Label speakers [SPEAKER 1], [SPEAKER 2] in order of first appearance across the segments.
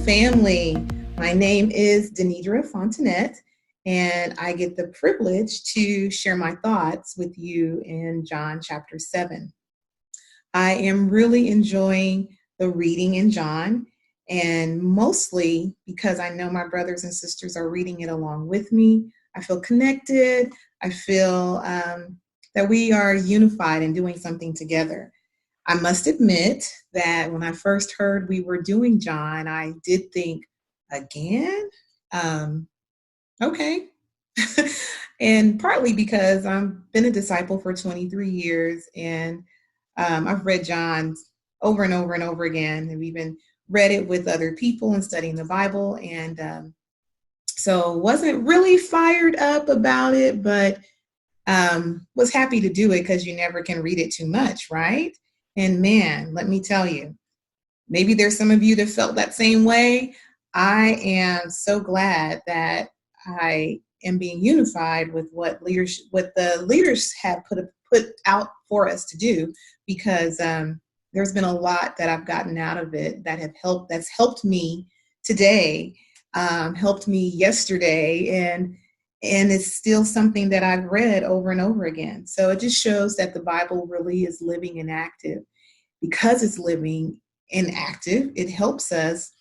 [SPEAKER 1] family. My name is Deniedra Fontenette, and I get the privilege to share my thoughts with you in John chapter 7. I am really enjoying the reading in John, and mostly because I know my brothers and sisters are reading it along with me. I feel connected. I feel that we are unified and doing something together. I must admit that when I first heard we were doing John, I did think, again? Okay. And partly because I've been a disciple for 23 years and I've read John over and over and over again. I've even read it with other people and studying the Bible. And so wasn't really fired up about it, but was happy to do it because you never can read it too much, right? And man, let me tell you, maybe there's some of you that felt that same way. I am so glad that I am being unified with what the leaders have put out for us to do, because there's been a lot that I've gotten out of it that's helped me today, helped me yesterday, and it's still something that I've read over and over again. So it just shows that the Bible really is living and active. Because it's living and active, it helps us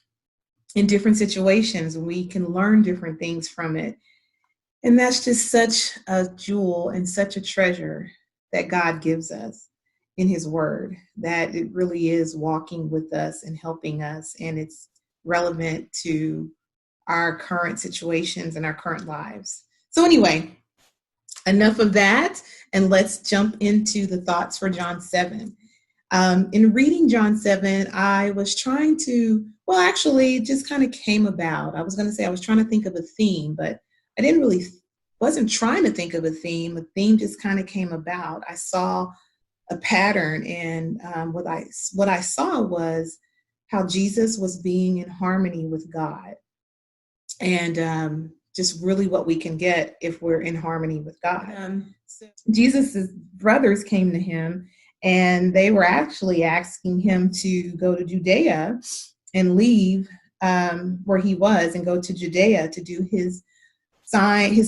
[SPEAKER 1] in different situations. We can learn different things from it. And that's just such a jewel and such a treasure that God gives us in his word, that it really is walking with us and helping us. And it's relevant to our current situations and our current lives. So anyway, enough of that, and let's jump into the thoughts for John 7. In reading John 7, I was trying to, actually, it just kind of came about. I was going to say I was trying to think of a theme, but I wasn't trying to think of a theme. A theme just kind of came about. I saw a pattern, and what I saw was how Jesus was being in harmony with God. And just really what we can get if we're in harmony with God. So Jesus's brothers came to him, and they were actually asking him to go to Judea and leave where he was and go to Judea to do his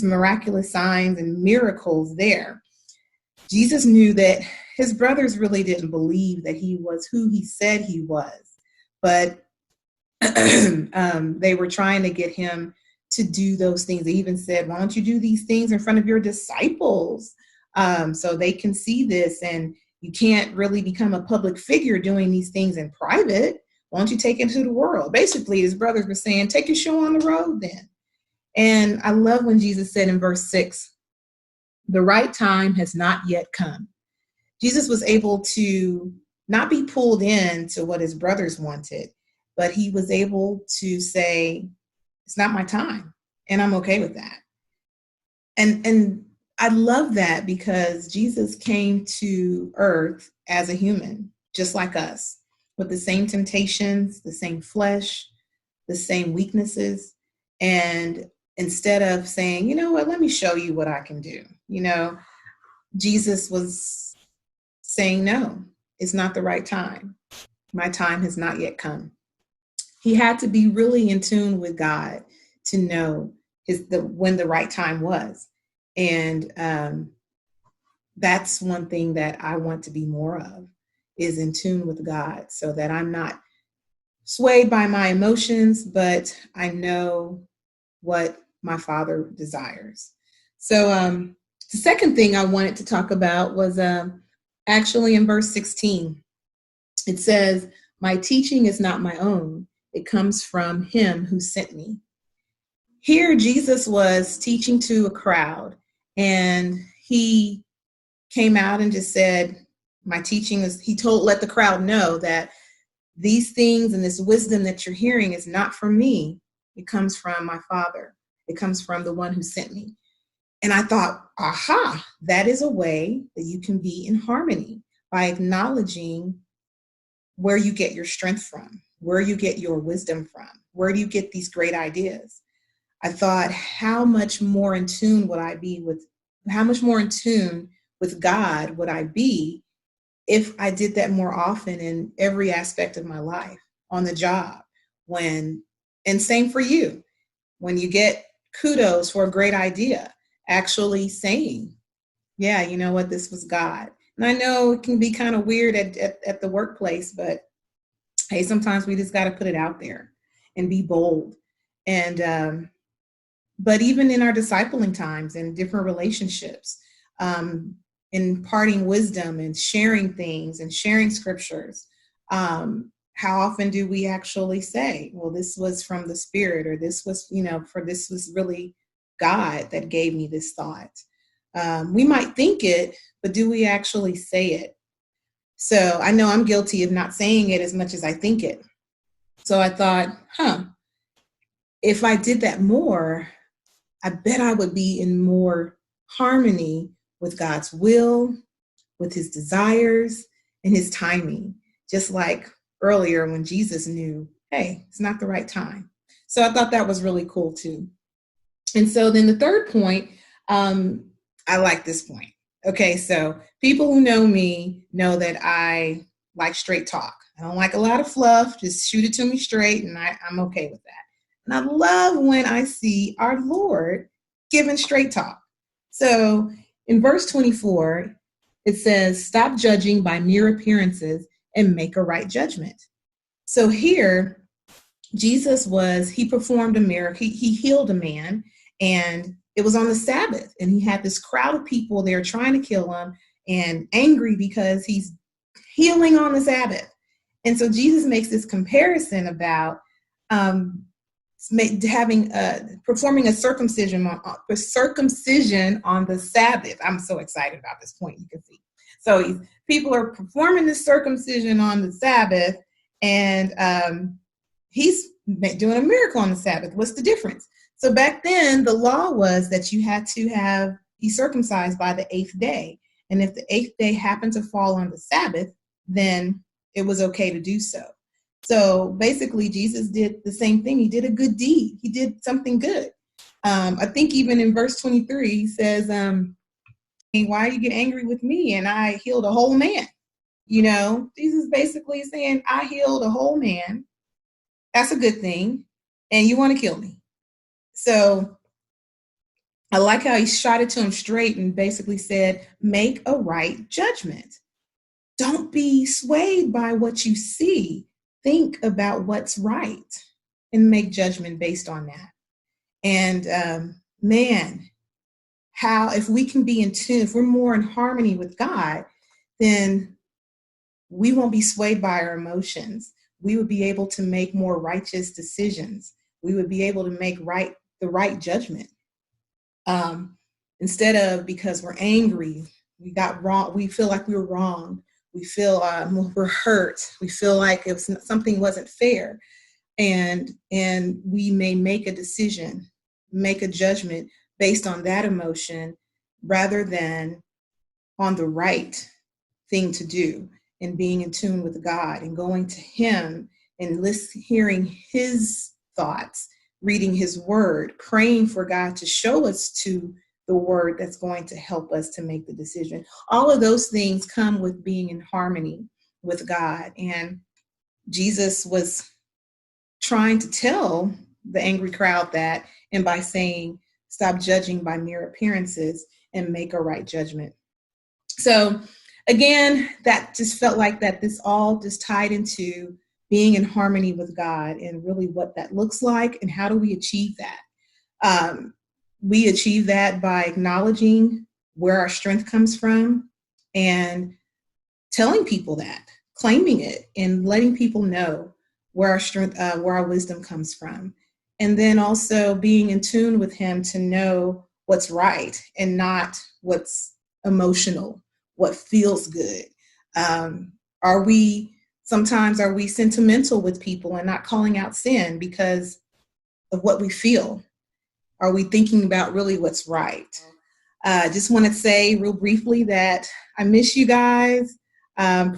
[SPEAKER 1] miraculous signs and miracles there. Jesus knew that his brothers really didn't believe that he was who he said he was, but they were trying to get him to do those things. They even said, why don't you do these things in front of your disciples so they can see this, and you can't really become a public figure doing these things in private. Why don't you take it to the world? Basically, his brothers were saying, take your show on the road then. And I love when Jesus said in verse 6, the right time has not yet come. Jesus was able to not be pulled into what his brothers wanted, but he was able to say, it's not my time, and I'm okay with that. And I love that, because Jesus came to earth as a human, just like us, with the same temptations, the same flesh, the same weaknesses. And instead of saying, you know what, let me show you what I can do, Jesus was saying, no, it's not the right time. My time has not yet come. He had to be really in tune with God to know when the right time was. And that's one thing that I want to be more of, is in tune with God, so that I'm not swayed by my emotions, but I know what my Father desires. So the second thing I wanted to talk about was actually in verse 16. It says, my teaching is not my own. It comes from him who sent me. Here, Jesus was teaching to a crowd, and he came out and just said, my teaching is, let the crowd know that these things and this wisdom that you're hearing is not from me. It comes from my Father. It comes from the one who sent me. And I thought, aha, that is a way that you can be in harmony, by acknowledging where you get your strength from, where you get your wisdom from, where do you get these great ideas. I thought, how much more in tune with God would I be if I did that more often in every aspect of my life, on the job, when And same for you. When you get kudos for a great idea, actually saying, yeah, you know what, this was God. And I know it can be kind of weird at the workplace, but hey, sometimes we just got to put it out there and be bold. And but even in our discipling times and different relationships, um, imparting wisdom and sharing things and sharing scriptures, how often do we actually say, well, this was from the Spirit, or this was, for this was really God that gave me this thought? We might think it, but do we actually say it? So I know I'm guilty of not saying it as much as I think it. So I thought, if I did that more, I bet I would be in more harmony with God's will, with his desires, and his timing. Just like earlier when Jesus knew, hey, it's not the right time. So I thought that was really cool too. And so then the third point, I like this point. Okay, so people who know me know that I like straight talk. I don't like a lot of fluff. Just shoot it to me straight, and I'm okay with that. And I love when I see our Lord giving straight talk. So in verse 24, it says, stop judging by mere appearances and make a right judgment. So here, he performed a miracle. He healed a man, and it was on the Sabbath. And he had this crowd of people there trying to kill him and angry because he's healing on the Sabbath. And so Jesus makes this comparison about performing a circumcision on the Sabbath. I'm so excited about this point, you can see. So people are performing the circumcision on the Sabbath, and he's doing a miracle on the Sabbath. What's the difference? So back then, the law was that you had to be circumcised by the 8th day. And if the 8th day happened to fall on the Sabbath, then it was okay to do so. So basically, Jesus did the same thing. He did a good deed. He did something good. I think even in verse 23, he says, why you get angry with me? And I healed a whole man. Jesus basically saying, I healed a whole man. That's a good thing. And you want to kill me. So I like how he shot it to him straight and basically said, make a right judgment. Don't be swayed by what you see. Think about what's right and make judgment based on that. And if we can be in tune, if we're more in harmony with God, then we won't be swayed by our emotions. We would be able to make more righteous decisions. We would be able to make the right judgment. Instead of, because we're angry, we got wrong, we feel like we were wrong. We feel we're hurt. We feel like something wasn't fair. And we may make a decision, make a judgment based on that emotion rather than on the right thing to do, and being in tune with God and going to him and hearing his thoughts, reading his word, praying for God to show us to the word that's going to help us to make the decision. All of those things come with being in harmony with God. And Jesus was trying to tell the angry crowd that, and by saying, stop judging by mere appearances and make a right judgment. So again, that just felt like that this all just tied into being in harmony with God and really what that looks like and how do we achieve that. We achieve that by acknowledging where our strength comes from and telling people that, claiming it, and letting people know where our strength, where our wisdom comes from. And then also being in tune with him to know what's right and not what's emotional, what feels good. Are we sentimental with people and not calling out sin because of what we feel? Are we thinking about really what's right? Just want to say real briefly that I miss you guys.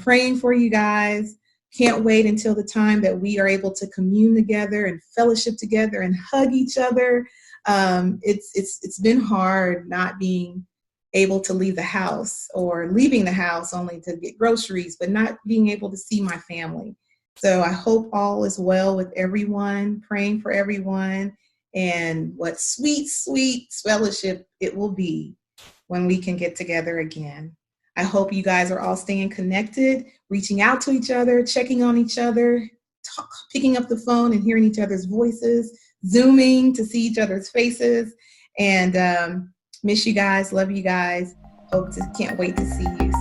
[SPEAKER 1] Praying for you guys. Can't wait until the time that we are able to commune together and fellowship together and hug each other. It's been hard not being able to leave the house, or leaving the house only to get groceries, but not being able to see my family. So I hope all is well with everyone, praying for everyone, and what sweet, sweet fellowship it will be when we can get together again. I hope you guys are all staying connected, reaching out to each other, checking on each other, picking up the phone and hearing each other's voices, Zooming to see each other's faces. And miss you guys, love you guys. Can't wait to see you